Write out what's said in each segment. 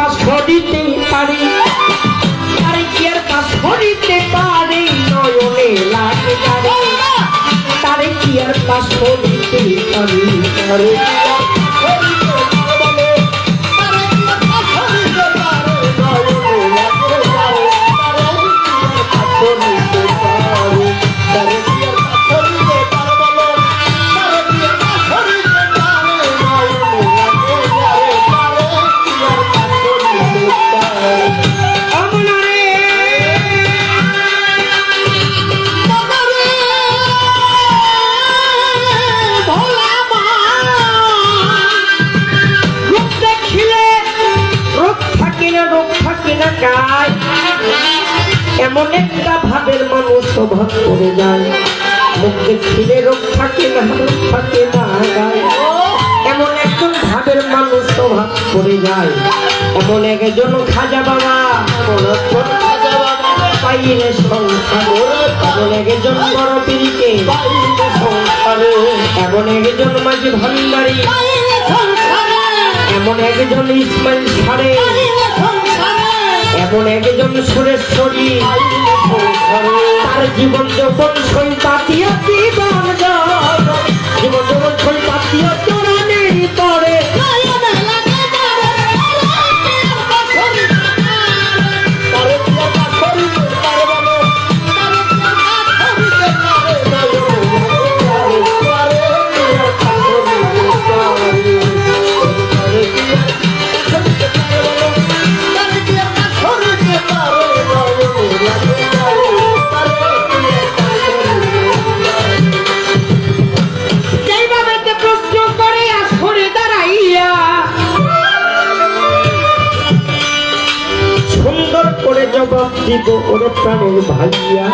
পাশ করিতে পারি, তারে কি আর পাশ করিতে পারি, নয়নে লাগে গাড়ি, তারে কি আর পাশ করিতে পারি, তারে এমন একটা ভাবের মানুষ স্বভাব করে যায়, মুখ দেখলে রোগ থাকে না, রোগ থাকে না গায়। এমন একজন ভাবের মানুষ স্বভাব করে যায়, এমন একজন খাজা বাবা পাইলে সংসার, এমন একজন বড় পীরকে সংসারে, এমন একজন মাঝি ভান্ডারী, এমন একজন ইসমাইল সারে, এমন একজন সুরেশ্বরী, তার জীবন যখন সই পাতিয়া জীবন জীবন যখন সই পাতিয়া চরণের পরে, জবাব দিব ওরে প্রাণের ভাইয়া।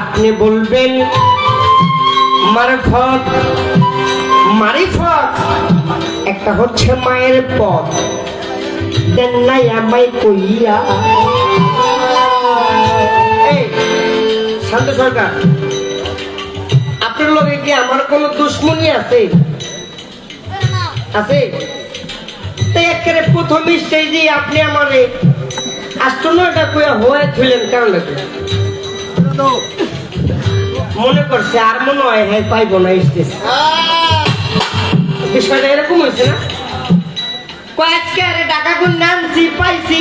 আপনি বলবেন মারফত, মারিফত একটা হচ্ছে মায়ের পথ, দেন নাই আমায় কইয়া। শান্ত সরকার, আপনার লগে কি আমার কোনো দুশ্মনী আছে? আছে? প্রথম স্টেজে আপনি আমারে আষ্টটা কইয়া হয়ে ছিলেন কেন লাগে মনে করছে, আর মনে হয় হ্যাঁ পাইব না স্টেজ। বিষয়টা এরকম হয়েছে না? কয়েককে আরে টাকা গুণ নামছি পাইছি